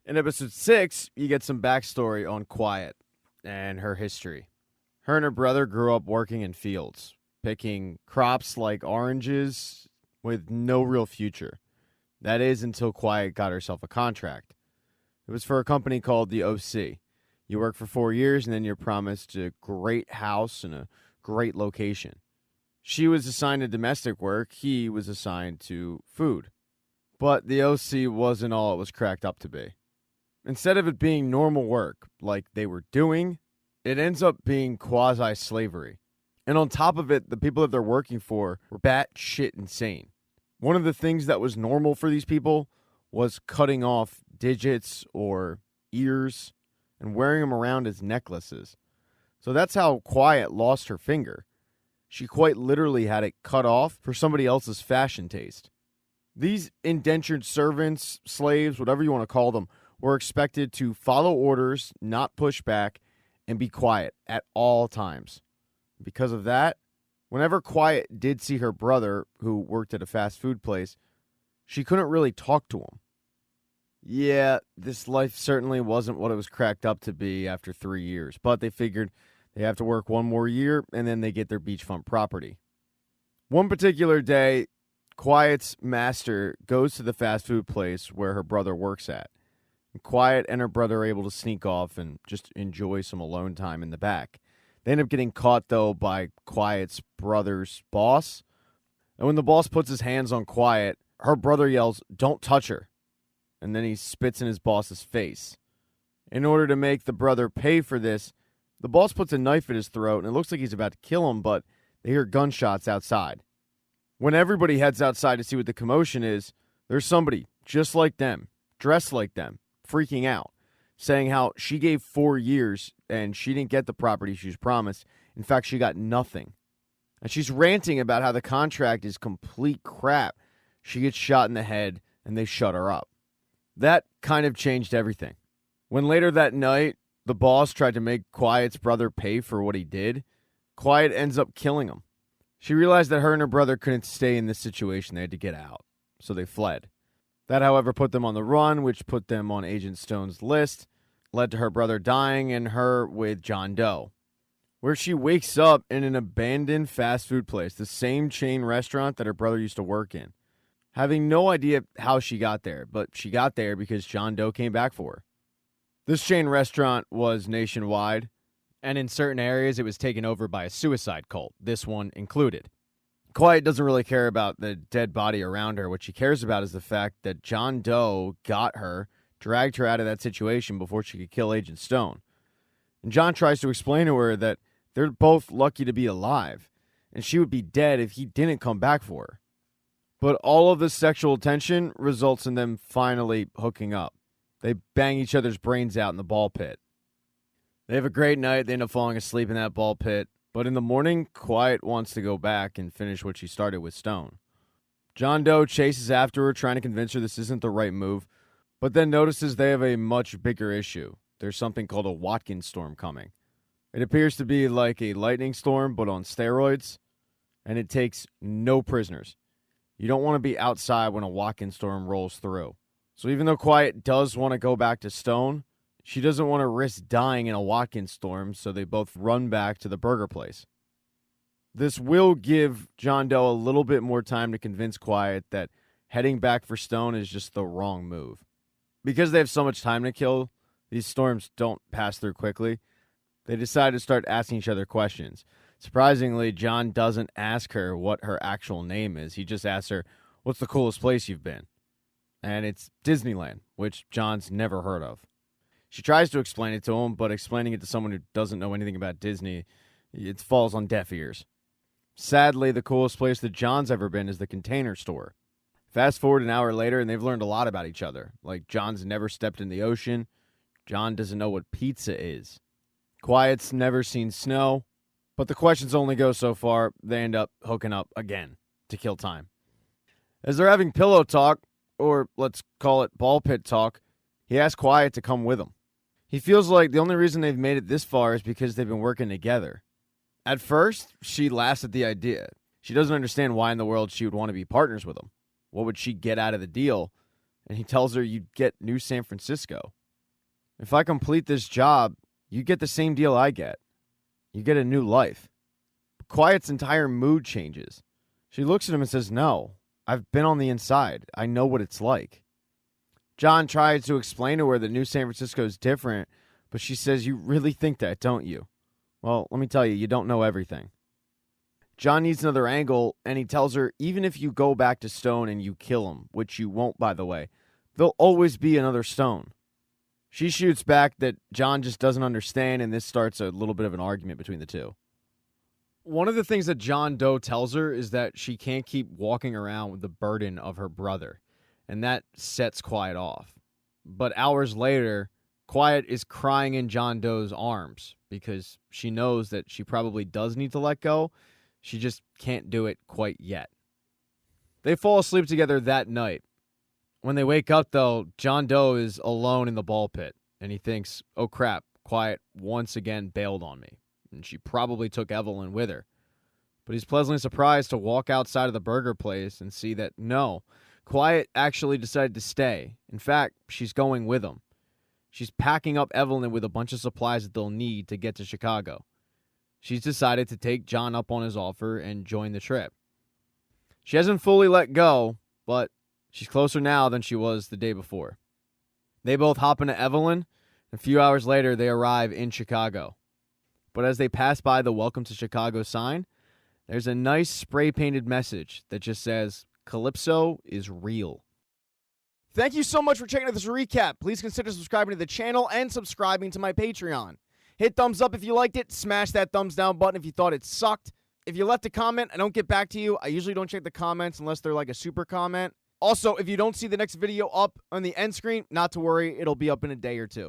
In episode 6, you get some backstory on Quiet and her history. Her and her brother grew up working in fields, picking crops like oranges with no real future. That is until Quiet got herself a contract. It was for a company called the OC. You work for 4 years and then you're promised a great house and a great location. She was assigned to domestic work. He was assigned to food. But the OC wasn't all it was cracked up to be. Instead of it being normal work like they were doing, it ends up being quasi-slavery. And on top of it, the people that they're working for were batshit insane. One of the things that was normal for these people was cutting off digits or ears and wearing them around as necklaces. So that's how Quiet lost her finger. She quite literally had it cut off for somebody else's fashion taste. These indentured servants, slaves, whatever you want to call them, were expected to follow orders, not push back, and be quiet at all times. Because of that, whenever Quiet did see her brother, who worked at a fast food place, she couldn't really talk to him. Yeah, this life certainly wasn't what it was cracked up to be after 3 years, but they figured they have to work one more year, and then they get their beachfront property. One particular day, Quiet's master goes to the fast food place where her brother works at. Quiet and her brother are able to sneak off and just enjoy some alone time in the back. They end up getting caught, though, by Quiet's brother's boss. And when the boss puts his hands on Quiet, her brother yells, "Don't touch her." And then he spits in his boss's face. In order to make the brother pay for this, the boss puts a knife at his throat, and it looks like he's about to kill him, but they hear gunshots outside. When everybody heads outside to see what the commotion is, there's somebody just like them, dressed like them, freaking out, saying how she gave 4 years and she didn't get the property she was promised. In fact, she got nothing. And she's ranting about how the contract is complete crap. She gets shot in the head and they shut her up. That kind of changed everything. When later that night, the boss tried to make Quiet's brother pay for what he did, Quiet ends up killing him. She realized that her and her brother couldn't stay in this situation. They had to get out. So they fled. That, however, put them on the run, which put them on Agent Stone's list, led to her brother dying and her with John Doe, where she wakes up in an abandoned fast food place, the same chain restaurant that her brother used to work in, having no idea how she got there, but she got there because John Doe came back for her. This chain restaurant was nationwide, and in certain areas it was taken over by a suicide cult, this one included. Quiet doesn't really care about the dead body around her. What she cares about is the fact that John Doe got her, dragged her out of that situation before she could kill Agent Stone. And John tries to explain to her that they're both lucky to be alive, and she would be dead if he didn't come back for her. But all of this sexual tension results in them finally hooking up. They bang each other's brains out in the ball pit. They have a great night. They end up falling asleep in that ball pit. But in the morning, Quiet wants to go back and finish what she started with Stone. John Doe chases after her, trying to convince her this isn't the right move, but then notices they have a much bigger issue. There's something called a Watkins storm coming. It appears to be like a lightning storm, but on steroids, and it takes no prisoners. You don't want to be outside when a Watkins storm rolls through. So even though Quiet does want to go back to Stone, she doesn't want to risk dying in a Watkins storm, so they both run back to the burger place. This will give John Doe a little bit more time to convince Quiet that heading back for Stone is just the wrong move. Because they have so much time to kill, these storms don't pass through quickly. They decide to start asking each other questions. Surprisingly, John doesn't ask her what her actual name is. He just asks her, "What's the coolest place you've been?" And it's Disneyland, which John's never heard of. She tries to explain it to him, but explaining it to someone who doesn't know anything about Disney, it falls on deaf ears. Sadly, the coolest place that John's ever been is the Container Store. Fast forward an hour later, and they've learned a lot about each other. Like, John's never stepped in the ocean. John doesn't know what pizza is. Quiet's never seen snow. But the questions only go so far. They end up hooking up again to kill time. As they're having pillow talk, or let's call it ball pit talk, he asks Quiet to come with him. He feels like the only reason they've made it this far is because they've been working together. At first, she laughs at the idea. She doesn't understand why in the world she would want to be partners with him. What would she get out of the deal? And he tells her you'd get New San Francisco. If I complete this job, you get the same deal I get. You get a new life. Quiet's entire mood changes. She looks at him and says, no, I've been on the inside. I know what it's like. John tries to explain to her that New San Francisco is different, but she says, you really think that, don't you? Well, let me tell you, you don't know everything. John needs another angle, and he tells her, even if you go back to Stone and you kill him, which you won't, by the way, there'll always be another Stone. She shoots back that John just doesn't understand, and this starts a little bit of an argument between the two. One of the things that John Doe tells her is that she can't keep walking around with the burden of her brother, and that sets Quiet off. But hours later, Quiet is crying in John Doe's arms because she knows that she probably does need to let go. She just can't do it quite yet. They fall asleep together that night. When they wake up, though, John Doe is alone in the ball pit, and he thinks, oh crap, Quiet once again bailed on me, and she probably took Evelyn with her. But he's pleasantly surprised to walk outside of the burger place and see that, no, Quiet actually decided to stay. In fact, she's going with him. She's packing up Evelyn with a bunch of supplies that they'll need to get to Chicago. She's decided to take John up on his offer and join the trip. She hasn't fully let go, but she's closer now than she was the day before. They both hop into Evelyn. A few hours later, they arrive in Chicago. But as they pass by the Welcome to Chicago sign, there's a nice spray-painted message that just says, Calypso is real. Thank you so much for checking out this recap. Please consider subscribing to the channel and subscribing to my Patreon. Hit thumbs up if you liked it. Smash that thumbs down button if you thought it sucked. If you left a comment, I don't get back to you. I usually don't check the comments unless they're like a super comment. Also, if you don't see the next video up on the end screen, not to worry, it'll be up in a day or two.